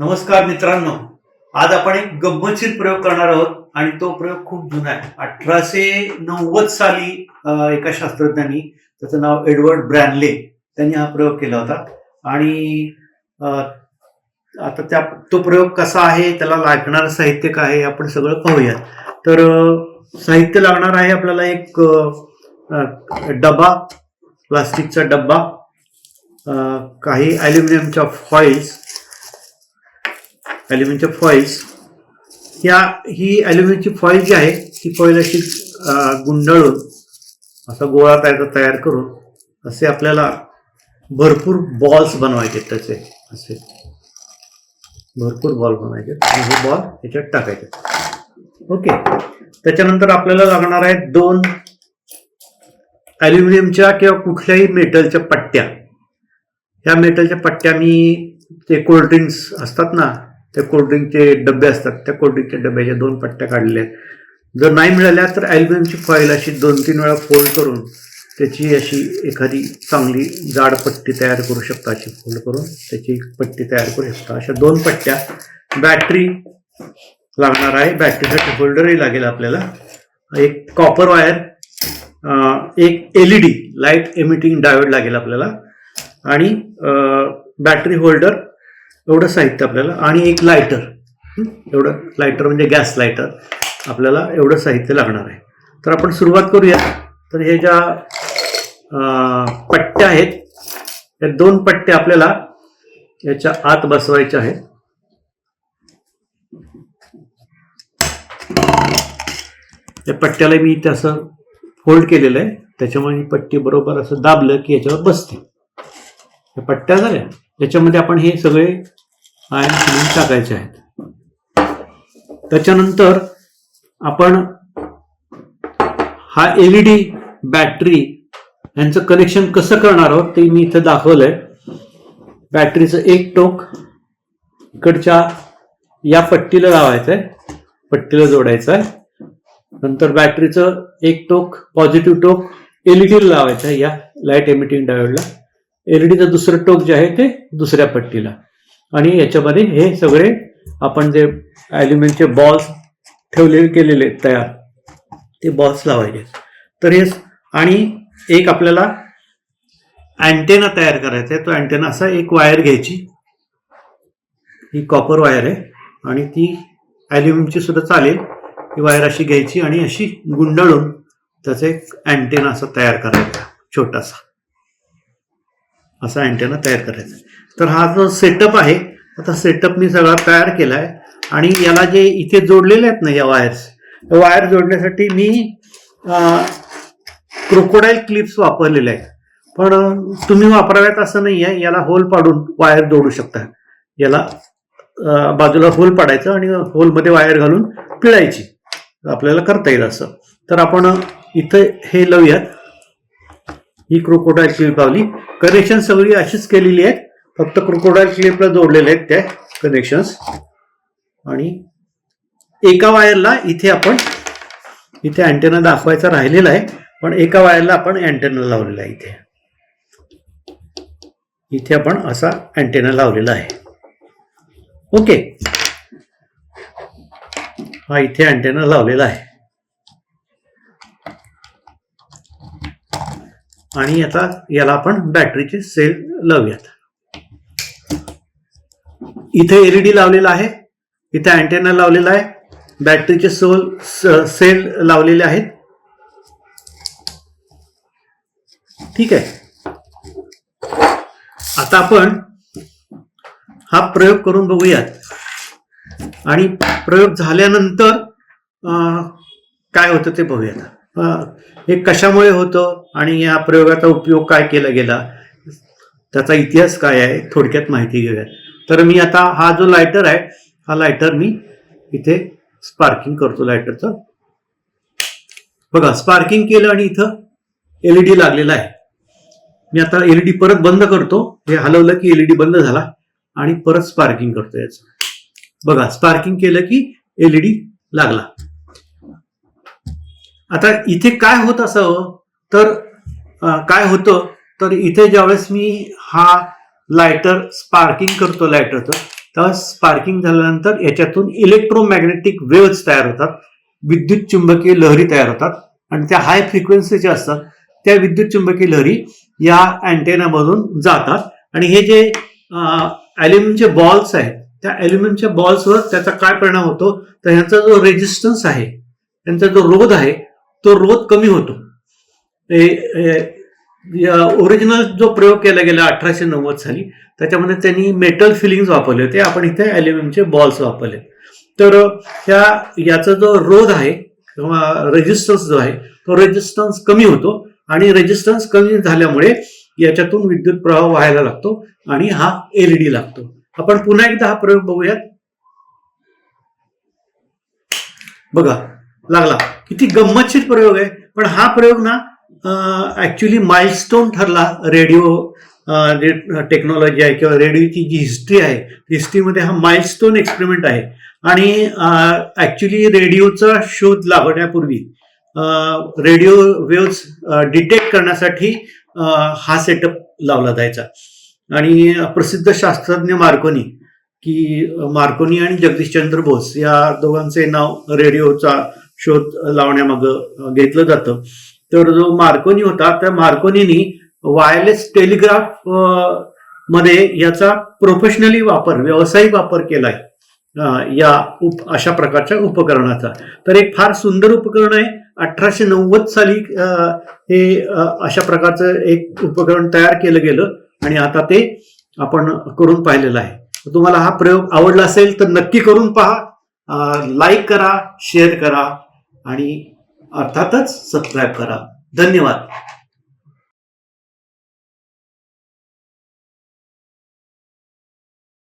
नमस्कार मित्रांनो, आज आपण एक गंमतशीर प्रयोग करणार आहोत आणि तो प्रयोग खूप जुना आहे. 1890 साली एका शास्त्रज्ञांनी, त्याचं नाव एडवर्ड ब्रॅनले, त्यांनी हा प्रयोग केला होता. आणि आता तो प्रयोग कसा आहे, त्याला लागणारं साहित्य काय आहे, आपण सगळं पाहूया. तर साहित्य लागणार आहे आपल्याला एक डबा, प्लास्टिकचा डब्बा, काही ॲल्युमिनियमच्या फॉइल्स. ही ॲल्युमिनियमची फॉइल जी आहे, ती फॉइल अशी गुंडाळून असा गोळा तयार करून असे आपल्याला भरपूर बॉल्स बनवायचे. त्याचे असे भरपूर बॉल बनवायचे आणि हे बॉल याच्यात टाकायचे. ओके. त्याच्यानंतर आपल्याला लागणार आहेत 2 ॲल्युमिनियमच्या किंवा कुठल्याही मेटलच्या पट्ट्या. ह्या मेटलच्या पट्ट्या मी ते कोल्ड्रिंक्स असतात ना, त्या कोल्ड्रिंकचे डबे असतात, त्या कोल्ड्रिंकच्या डब्याच्या 2 पट्ट्या काढलेल्या आहेत. जर नाही मिळाल्या तर ॲल्युमिनियमची फॉइल अशी 2-3 वेळा फोल्ड करून त्याची अशी एखादी चांगली जाड पट्टी तयार करू शकता. अशी फोल्ड करून त्याची पट्टी तयार करू शकता. अशा 2 पट्ट्या. बॅटरी लागणार आहे, बॅटरीसाठी होल्डरही लागेल आपल्याला. एक कॉपर वायर, एक LED लाईट एमिटिंग डायोड लागेल आपल्याला, आणि बॅटरी होल्डर, एवढं साहित्य आपल्याला. आणि एक लायटर, एवढं लायटर म्हणजे गॅस लायटर, आपल्याला एवढं साहित्य लागणार आहे. तर आपण सुरुवात करूया. तर हे ज्या पट्ट्या आहेत, या 2 पट्ट्या आपल्याला याच्या आत बसवायच्या आहेत. या पट्ट्याला मी तसं फोल्ड केलेलं आहे, त्याच्यामुळे ही पट्टी बरोबर असं दाबलं की याच्यावर बसते. या पट्ट्या झाल्या. याच्यामध्ये आपण हे सगळे आयन फिलिंग टाकायचे आहेत. त्याच्यानंतर आपण हा LED, बॅटरी यांचं कनेक्शन कसं करणार आहोत ते मी इथं दाखवलंय. बॅटरीचं एक टोक इकडच्या या पट्टीला लावायचं आहे, पट्टीला जोडायचं आहे. नंतर बॅटरीचं एक टोक, पॉझिटिव्ह टोक LED ला लावायचं आहे, या लाईट एमिटिंग डायोडला. LED चं दुसरं टोक जे आहे ते दुसऱ्या पट्टीला. आणि याच्यामध्ये हे सगळे आपण जे ॲल्युमिनियमचे बॉल्स केलेले तयार, ते बॉल्स लावायचे. तर हे, आणि एक आपल्याला अँटेना तयार करायचा आहे. तो अँटेना असा एक वायर घ्यायची, ही कॉपर वायर आहे आणि ती ॲल्युमिनियमची सुद्धा चालेल. ही वायर अशी घ्यायची आणि अशी गुंडाळून त्याचा एक अँटेना असा तयार करायचा, छोटासा असा अँटेना तयार करायचा. तर हा जो सेटअप आहे, आता सेटअप मी सगळा तयार केला आहे. आणि याला जे इथे जोडलेले आहेत ना या वायर जोडण्यासाठी मी क्रोकोडाईल क्लिप्स वापरलेले आहेत. पण तुम्ही वापराव्यात असं नाही आहे. याला होल पाडून वायर जोडू शकता. याला बाजूला होल पाडायचं आणि होलमध्ये वायर घालून पिळायची, आपल्याला करता येईल असं. तर आपण इथं हे लावूयात. ही क्रोकोडाईल क्लिप लावली. कनेक्शन सगळी अशीच केलेली आहेत, फक्त क्रोकोडाईल क्लिपला जोडलेले आहेत त्या कनेक्शन्स. आणि एका वायरला इथे अँटेना दाखवायचा राहिलेला आहे, पण एका वायरला आपण अँटेना लावलेला आहे. इथे आपण असा अँटेना लावलेला आहे. ओके. हा इथे अँटेना लावलेला आहे. आणि आता याला आपण बॅटरीचे सेल लावूयात. इथे LED लावलेला आहे, इथे अँटेना लावलेला आहे, बॅटरीचे सेल लावलेले आहेत. ठीक आहे. आता आपण हा प्रयोग करून बघूयात. आणि प्रयोग झाल्यानंतर काय होतं ते बघूयात. हे कशामुळे होतं आणि या प्रयोगाचा उपयोग काय केला गेला, त्याचा इतिहास काय आहे, थोडक्यात माहिती घेऊयात. तर मी आता हा जो लायटर आहे, हा लायटर मी इथे स्पार्किंग करतो लायटरचं. बघा, स्पार्किंग केलं आणि इथं LED लागलेला आहे. मी आता LED परत बंद करतो. हे हलवलं की LED बंद झाला आणि परत स्पार्किंग करतो याचं. बघा, स्पार्किंग केलं की LED लागला. आता इथे काय होत असावं, तर काय होतं, तर इथे ज्यावेळेस मी हा लायटर स्पार्किंग करतो लायटरचं, तेव्हा स्पार्किंग झाल्यानंतर याच्यातून इलेक्ट्रोमॅग्नेटिक वेव्हज तयार होतात, विद्युत चुंबकीय लहरी तयार होतात आणि त्या हाय फ्रिक्वेन्सीच्या असतात. त्या विद्युत चुंबकीय लहरी या अँटेनामधून जातात आणि हे जे अॅल्युमिनियमचे बॉल्स आहेत त्या अॅल्युमिनियमच्या बॉल्सवर त्याचा काय परिणाम होतो, तर ह्याचा जो रेजिस्टन्स आहे, त्यांचा जो रोध आहे तो रोध कमी होतो. ओरिजिनल जो प्रयोग केला गेला 1890 साली त्याच्यामध्ये त्यांनी मेटल फिलिंग्स वापरले होते, आपण इथे अॅल्युमिनियमचे बॉल्स वापरले. तर याचा जो रोध आहे किंवा रेजिस्टन्स जो आहे तो रेजिस्टन्स कमी होतो आणि रेजिस्टन्स कमी झाल्यामुळे याच्यातून विद्युत प्रवाह व्हायला लागतो आणि हा एलईडी लागतो. आपण पुन्हा एकदा हा प्रयोग बघूयात. बघा लागला, किती गंमतशीर प्रयोग आहे. पण हा प्रयोग ना ऍक्च्युली माइलस्टोन ठरला रेडिओ टेक्नॉलॉजी आहे किंवा रेडिओची जी हिस्ट्री आहे, हिस्ट्रीमध्ये हा माइलस्टोन एक्सपेरिमेंट आहे. आणि ऍक्च्युली रेडिओचा शोध लागण्यापूर्वी रेडिओ वेव्हज डिटेक्ट करण्यासाठी हा सेटअप लावला जायचा. आणि प्रसिद्ध शास्त्रज्ञ मार्कोनी आणि जगदीशचंद्र बोस या दोघांचे नाव रेडिओचा शोध लावण्यामागं घेतलं जातं. तर जो मार्कोनी होता त्या मार्कोनीनी वायरलेस टेलिग्राफ मध्ये याचा प्रोफेशनली वापर, व्यावसायिक वापर केलाय या अशा प्रकारच्या उपकरणाचा. तर एक फार सुंदर उपकरण आहे. 1890 साली हे अशा प्रकारचं एक उपकरण तयार केलं गेलं आणि आता ते आपण करून पाहिलेलं आहे. तुम्हाला हा प्रयोग आवडला असेल तर नक्की करून पहा, लाईक करा, शेअर करा आणि अर्थातच सबस्क्राईब करा. धन्यवाद.